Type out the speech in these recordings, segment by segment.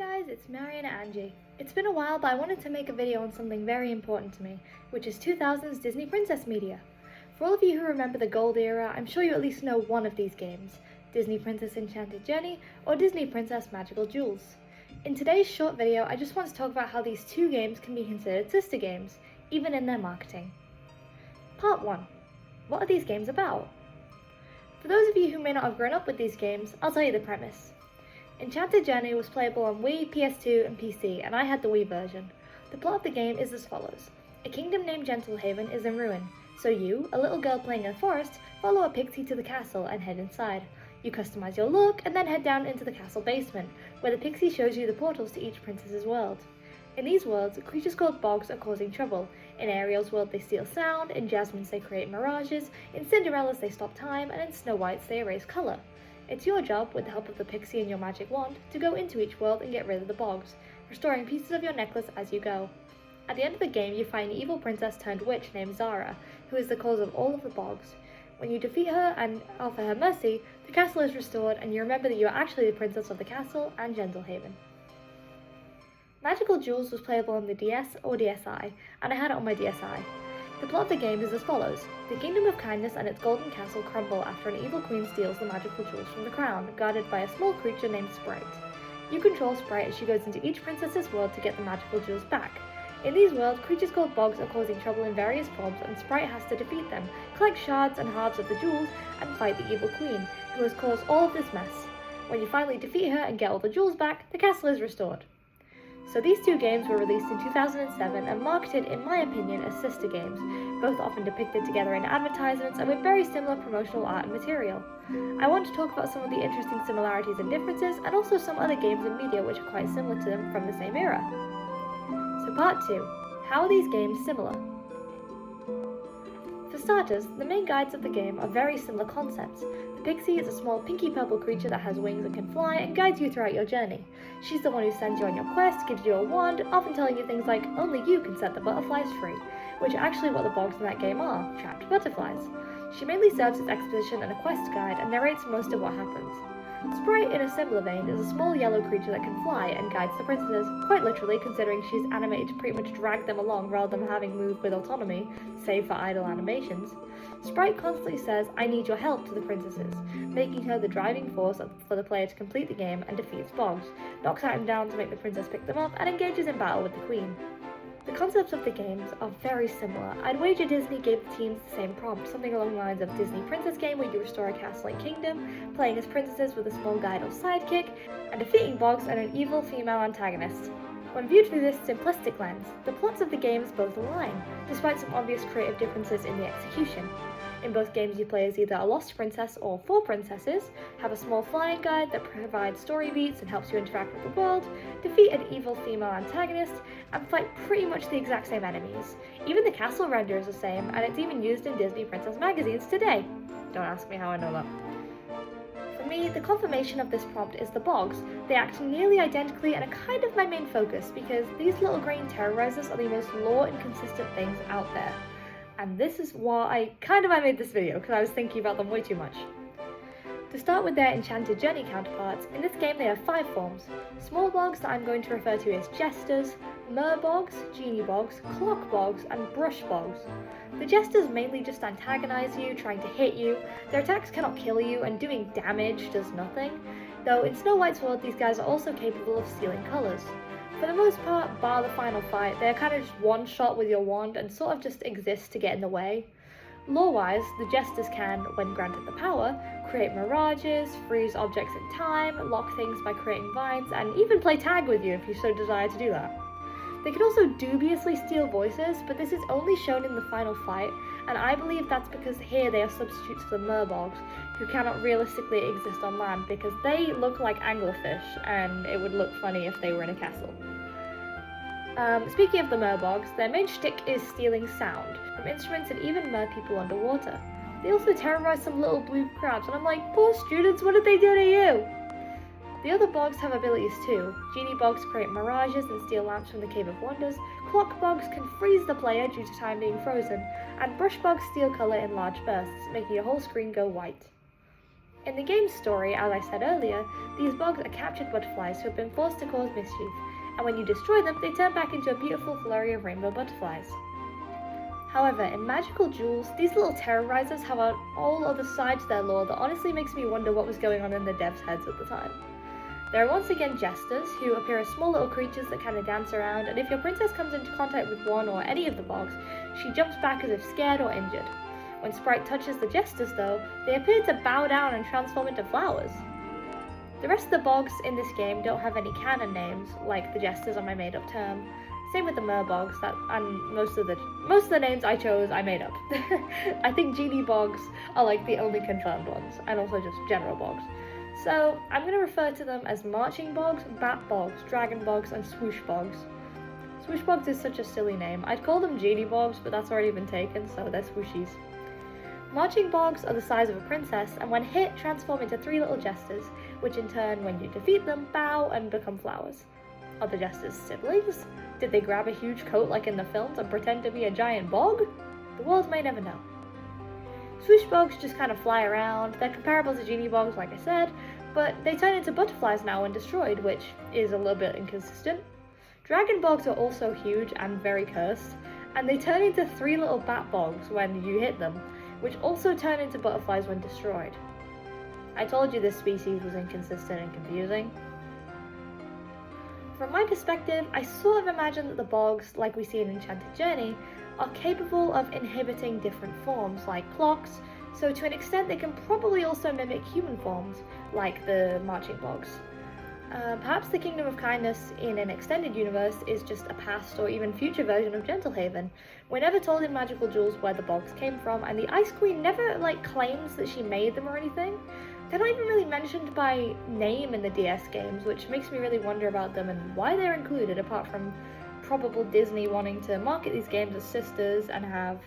guys, it's MarionetteAngie. It's been a while, but I wanted to make a video on something very important to me, which is 2000's Disney Princess media. For all of you who remember the Gold era, I'm sure you at least know one of these games, Disney Princess Enchanted Journey or Disney Princess Magical Jewels. In today's short video, I just want to talk about how these two games can be considered sister games, even in their marketing. Part 1. What are these games about? For those of you who may not have grown up with these games, I'll tell you the premise. Enchanted Journey was playable on Wii, PS2 and PC, and I had the Wii version. The plot of the game is as follows. A kingdom named Gentlehaven is in ruin, so you, a little girl playing in a forest, follow a pixie to the castle and head inside. You customize your look and then head down into the castle basement, where the pixie shows you the portals to each princess's world. In these worlds, creatures called bogs are causing trouble. In Ariel's world they steal sound, in Jasmine's they create mirages, in Cinderella's they stop time, and in Snow White's they erase colour. It's your job, with the help of the pixie and your magic wand, to go into each world and get rid of the bogs, restoring pieces of your necklace as you go. At the end of the game, you find an evil princess turned witch named Zara, who is the cause of all of the bogs. When you defeat her and offer her mercy, the castle is restored and you remember that you are actually the princess of the castle and Gentlehaven. Magical Jewels was playable on the DS or DSi, and I had it on my DSi. The plot of the game is as follows. The Kingdom of Kindness and its golden castle crumble after an evil queen steals the magical jewels from the crown, guarded by a small creature named Sprite. You control Sprite as she goes into each princess's world to get the magical jewels back. In these worlds, creatures called bogs are causing trouble in various forms, and Sprite has to defeat them, collect shards and halves of the jewels, and fight the evil queen, who has caused all of this mess. When you finally defeat her and get all the jewels back, the castle is restored. So these two games were released in 2007 and marketed, in my opinion, as sister games, both often depicted together in advertisements and with very similar promotional art and material. I want to talk about some of the interesting similarities and differences, and also some other games and media which are quite similar to them from the same era. So part 2. How are these games similar? For starters, the main guides of the game are very similar concepts. The pixie is a small pinky purple creature that has wings and can fly and guides you throughout your journey. She's the one who sends you on your quest, gives you a wand, often telling you things like, only you can set the butterflies free, which are actually what the bogs in that game are, trapped butterflies. She mainly serves as exposition and a quest guide and narrates most of what happens. Sprite, in a similar vein, is a small yellow creature that can fly and guides the princesses, quite literally considering she's animated to pretty much drag them along rather than having moved with autonomy, save for idle animations. Sprite constantly says, I need your help to the princesses, making her the driving force for the player to complete the game and defeats bogs, knocks them down to make the princess pick them up, and engages in battle with the queen. The concepts of the games are very similar. I'd wager Disney gave the teams the same prompt, something along the lines of Disney Princess game where you restore a castle and kingdom, playing as princesses with a small guide or sidekick, and defeating bogs and an evil female antagonist. When viewed through this simplistic lens, the plots of the games both align, despite some obvious creative differences in the execution. In both games you play as either a lost princess or 4 princesses, have a small flying guide that provides story beats and helps you interact with the world, defeat an evil female antagonist, and fight pretty much the exact same enemies. Even the castle render is the same, and it's even used in Disney Princess magazines today. Don't ask me how I know that. For me, the confirmation of this prompt is the bogs. They act nearly identically and are kind of my main focus, because these little green terrorizers are the most lore-inconsistent things out there. And this is why I made this video, because I was thinking about them way too much. To start with their Enchanted Journey counterparts, in this game they have 5 forms. Small bogs that I'm going to refer to as jesters, mer bogs, genie bogs, clock bogs, and brush bogs. The jesters mainly just antagonize you, trying to hit you. Their attacks cannot kill you, and doing damage does nothing. Though in Snow White's world these guys are also capable of stealing colours. For the most part, bar the final fight, they're kind of just one shot with your wand and sort of just exist to get in the way. Lore-wise, the jesters can, when granted the power, create mirages, freeze objects in time, lock things by creating vines, and even play tag with you if you so desire to do that. They can also dubiously steal voices, but this is only shown in the final fight, and I believe that's because here they are substitutes for the merbogs, who cannot realistically exist on land because they look like anglerfish, and it would look funny if they were in a castle. Speaking of the merbogs, their main shtick is stealing sound, from instruments and even mer people underwater. They also terrorize some little blue crabs, and I'm like, poor students, what did they do to you? The other bogs have abilities too. Genie bogs create mirages and steal lamps from the Cave of Wonders, clock bogs can freeze the player due to time being frozen, and brush bogs steal colour in large bursts, making your whole screen go white. In the game's story, as I said earlier, these bugs are captured butterflies who have been forced to cause mischief, and when you destroy them, they turn back into a beautiful flurry of rainbow butterflies. However, in Magical Jewels, these little terrorizers have a whole other side to their lore that honestly makes me wonder what was going on in the devs' heads at the time. There are once again jesters, who appear as small little creatures that kind of dance around, and if your princess comes into contact with one or any of the bugs, she jumps back as if scared or injured. When Sprite touches the jesters though, they appear to bow down and transform into flowers. The rest of the bogs in this game don't have any canon names, like the jesters are my made-up term. Same with the merbogs, and most of the names I chose I made up. I think genie bogs are like the only confirmed ones, and also just general bogs. So I'm going to refer to them as marching bogs, bat bogs, dragon bogs, and swoosh bogs. Swoosh bogs is such a silly name. I'd call them genie bogs, but that's already been taken, so they're swooshies. Marching bogs are the size of a princess, and when hit, transform into 3 little jesters, which in turn, when you defeat them, bow and become flowers. Are the jesters siblings? Did they grab a huge coat like in the films and pretend to be a giant bog? The world may never know. Swoosh bogs just kind of fly around. They're comparable to genie bogs, like I said, but they turn into butterflies now when destroyed, which is a little bit inconsistent. Dragon bogs are also huge and very cursed, and they turn into 3 little bat bogs when you hit them, which also turn into butterflies when destroyed. I told you this species was inconsistent and confusing. From my perspective, I sort of imagine that the bogs, like we see in Enchanted Journey, are capable of inhibiting different forms, like clocks, so to an extent they can probably also mimic human forms, like the marching bogs. Perhaps the Kingdom of Kindness in an extended universe is just a past or even future version of Gentlehaven. We're never told in Magical Jewels where the bogs came from, and the Ice Queen never claims that she made them or anything. They're not even really mentioned by name in the DS games, which makes me really wonder about them and why they're included, apart from probable Disney wanting to market these games as sisters and have,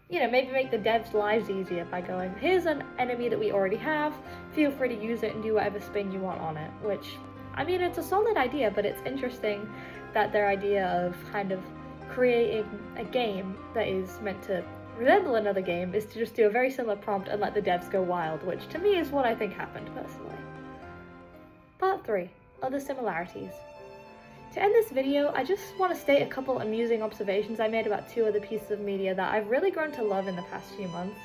maybe make the devs' lives easier by going, here's an enemy that we already have, feel free to use it and do whatever spin you want on it, which, I mean, it's a solid idea, but it's interesting that their idea of kind of creating a game that is meant to resemble another game is to just do a very similar prompt and let the devs go wild, which to me is what I think happened personally. Part 3. Other similarities. To end this video, I just want to state a couple amusing observations I made about 2 other pieces of media that I've really grown to love in the past few months.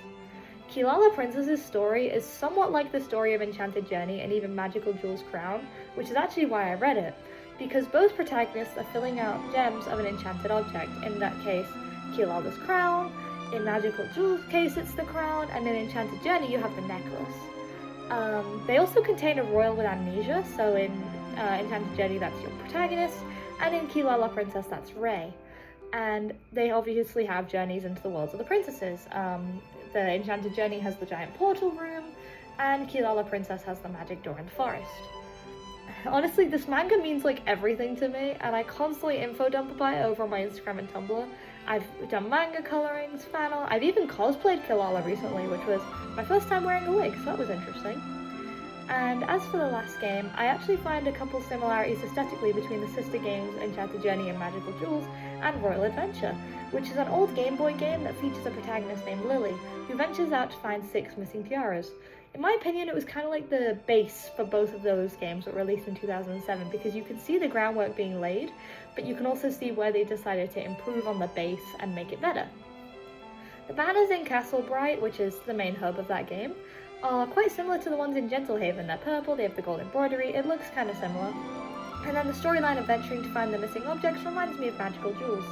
Kilala Princess's story is somewhat like the story of Enchanted Journey and even Magical Jewels' Crown, which is actually why I read it, because both protagonists are filling out gems of an enchanted object, in that case, Kilala's crown, in Magical Jewels' case it's the crown, and in Enchanted Journey you have the necklace. They also contain a royal with amnesia, so in Enchanted Journey that's your protagonist, and in Kilala Princess that's Rey. And they obviously have journeys into the worlds of the princesses. The Enchanted Journey has the giant portal room, and Kilala Princess has the magic door in the forest. Honestly, this manga means everything to me, and I constantly info dump about it over on my Instagram and Tumblr. I've done manga colorings, fan art, I've even cosplayed Kilala recently, which was my first time wearing a wig, so that was interesting. And as for the last game, I actually find a couple similarities aesthetically between the sister games Enchanted Journey and Magical Jewels and Royal Adventure, which is an old Game Boy game that features a protagonist named Lily, who ventures out to find 6 missing tiaras. In my opinion, it was kind of like the base for both of those games that were released in 2007, because you can see the groundwork being laid, but you can also see where they decided to improve on the base and make it better. The banners in Castle Bright, which is the main hub of that game, are quite similar to the ones in Gentlehaven. They're purple, they have the gold embroidery, it looks kind of similar. And then the storyline of venturing to find the missing objects reminds me of Magical Jewels.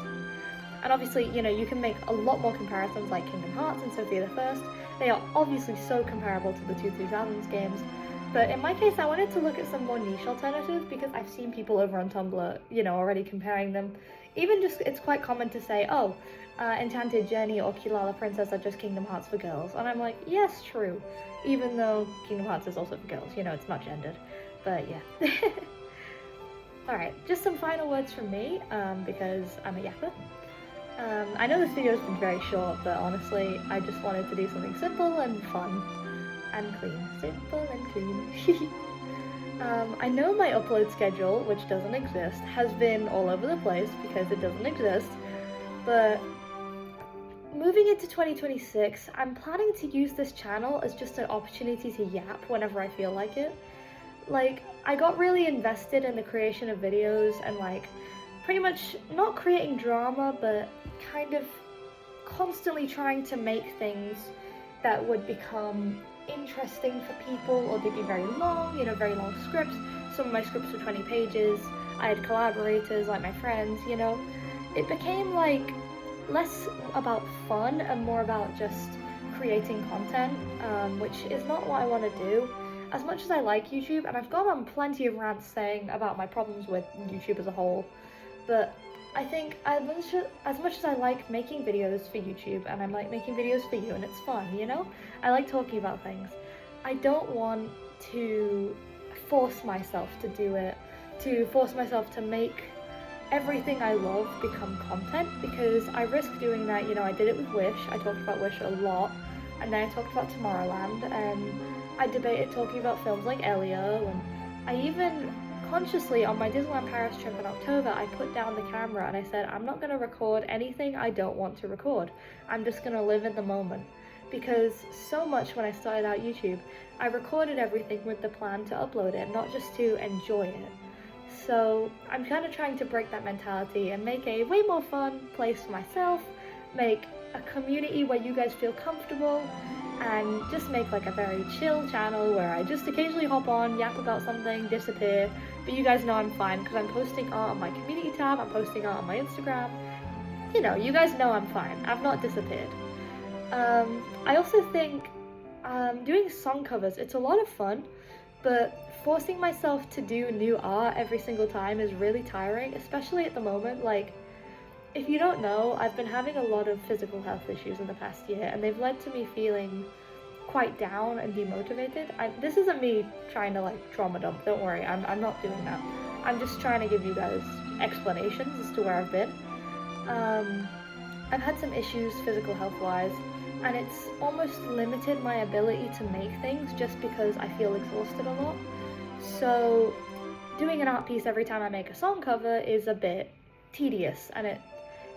And obviously, you can make a lot more comparisons like Kingdom Hearts and Sophia the First. They are obviously so comparable to the 2000s games. But in my case, I wanted to look at some more niche alternatives because I've seen people over on Tumblr, already comparing them. Even just, it's quite common to say, oh, Enchanted Journey or Kilala Princess are just Kingdom Hearts for girls. And I'm like, yes, true. Even though Kingdom Hearts is also for girls, it's not gendered. But yeah. Alright, just some final words from me, because I'm a yapper. I know this video's been very short, but honestly, I just wanted to do something simple and fun. And clean. Simple and clean. I know my upload schedule, which doesn't exist, has been all over the place because it doesn't exist, but moving into 2026, I'm planning to use this channel as just an opportunity to yap whenever I feel like it. Like, I got really invested in the creation of videos and like pretty much not creating drama, but kind of constantly trying to make things that would become interesting for people, or they'd be very long, you know, very long scripts. Some of my scripts were 20 pages. I had collaborators like my friends, you know. It became like less about fun and more about just creating content, which is not what I want to do. As much as I like YouTube, and I've gone on plenty of rants saying about my problems with YouTube as a whole, but I think as much as I like making videos for YouTube, and I like making videos for you, and it's fun, you know? I like talking about things. I don't want to force myself to do it, to force myself to make everything I love become content, because I risk doing that. You know, I did it with Wish. I talked about Wish a lot, and then I talked about Tomorrowland, and I debated talking about films like Elio, and I even consciously on my Disneyland Paris trip in October, I put down the camera and I said, I'm not going to record anything I don't want to record. I'm just going to live in the moment. Because so much when I started out YouTube, I recorded everything with the plan to upload it, not just to enjoy it. So I'm kind of trying to break that mentality and make a way more fun place for myself, make a community where you guys feel comfortable, and just make like a very chill channel where I just occasionally hop on, yap about something, disappear, but you guys know I'm fine because I'm posting art on my community tab, I'm posting art on my Instagram. You know, you guys know I'm fine. I've not disappeared. I also think doing song covers, it's a lot of fun, but forcing myself to do new art every single time is really tiring, especially at the moment. Like, if you don't know, I've been having a lot of physical health issues in the past year, and they've led to me feeling quite down and demotivated. This isn't me trying to like trauma dump, don't worry, I'm not doing that. I'm just trying to give you guys explanations as to where I've been. I've had some issues physical health wise, and it's almost limited my ability to make things just because I feel exhausted a lot. So doing an art piece every time I make a song cover is a bit tedious, and it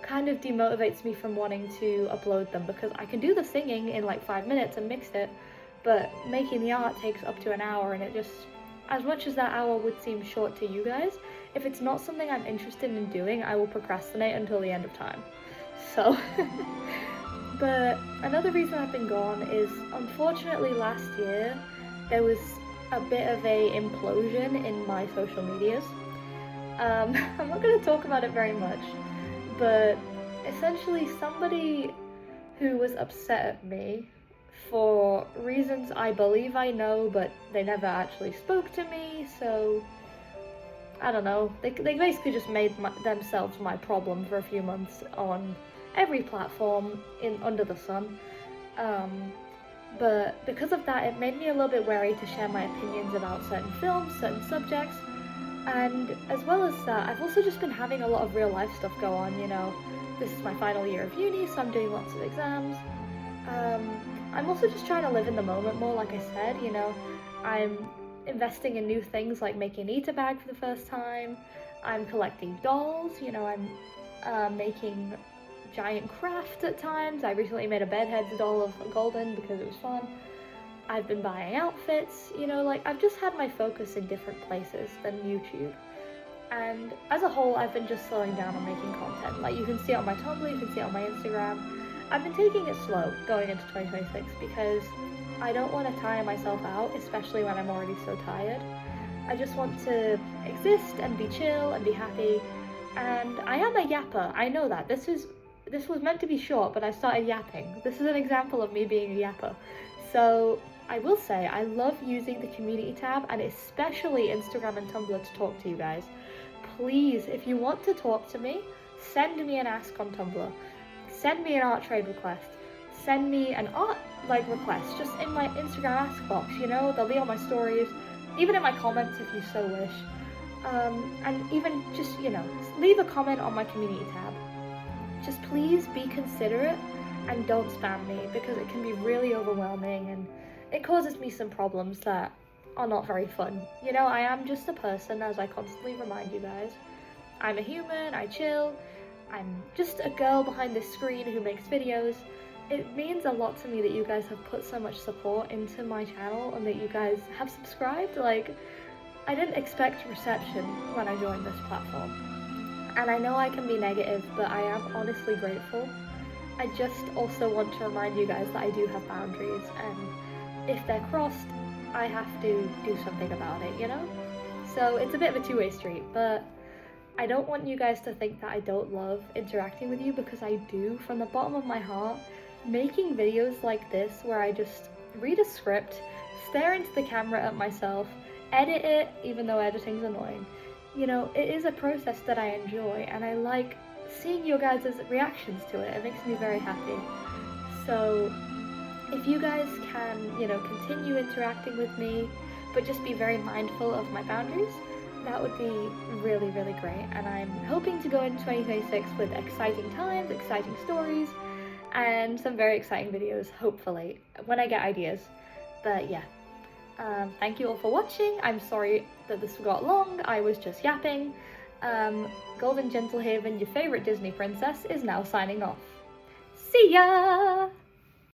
kind of demotivates me from wanting to upload them, because I can do the singing in like 5 minutes and mix it, but making the art takes up to an hour, and it just, as much as that hour would seem short to you guys, if it's not something I'm interested in doing, I will procrastinate until the end of time. So but another reason I've been gone is, unfortunately, last year there was a bit of a implosion in my social medias. I'm not going to talk about it very much, but essentially somebody who was upset at me for reasons I believe I know, but they never actually spoke to me, so I don't know. They basically just made themselves my problem for a few months on every platform under the sun. But because of that, it made me a little bit wary to share my opinions about certain films, certain subjects. And as well as that, I've also just been having a lot of real life stuff go on, you know. This is my final year of uni, so I'm doing lots of exams. I'm also just trying to live in the moment more, like I said, you know. I'm investing in new things like making an eater bag for the first time. I'm collecting dolls, you know, I'm making giant craft at times. I recently made a bedheads doll of Golden because it was fun. I've been buying outfits, you know, like I've just had my focus in different places than YouTube. And as a whole, I've been just slowing down on making content. Like you can see it on my Tumblr, you can see it on my Instagram. I've been taking it slow going into 2026 because I don't want to tire myself out, especially when I'm already so tired. I just want to exist and be chill and be happy. And I am a yapper, I know that. This was meant to be short, but I started yapping. This is an example of me being a yapper. So I will say I love using the community tab, and especially Instagram and Tumblr, to talk to you guys. Please, if you want to talk to me, send me an ask on Tumblr. Send me an art trade request. Send me an art request just in my Instagram ask box, you know, they'll be on my stories, even in my comments if you so wish. And even just, you know, leave a comment on my community tab. Just please be considerate and don't spam me, because it can be really overwhelming and it causes me some problems that are not very fun. You know, I am just a person, as I constantly remind you guys. I'm a human, I chill, I'm just a girl behind the screen who makes videos. It means a lot to me that you guys have put so much support into my channel and that you guys have subscribed. Like, I didn't expect reception when I joined this platform. And I know I can be negative, but I am honestly grateful. I just also want to remind you guys that I do have boundaries, and if they're crossed, I have to do something about it, you know? So it's a bit of a two-way street, but I don't want you guys to think that I don't love interacting with you, because I do from the bottom of my heart. Making videos like this where I just read a script, stare into the camera at myself, edit it, even though editing's annoying. You know, it is a process that I enjoy, and I like seeing your guys' reactions to it. It makes me very happy. So if you guys can, you know, continue interacting with me, but just be very mindful of my boundaries, that would be really, really great. And I'm hoping to go into 2026 with exciting times, exciting stories, and some very exciting videos, hopefully, when I get ideas. But yeah, thank you all for watching. I'm sorry that this got long, I was just yapping. Golden Gentlehaven, your favorite Disney princess, is now signing off. See ya!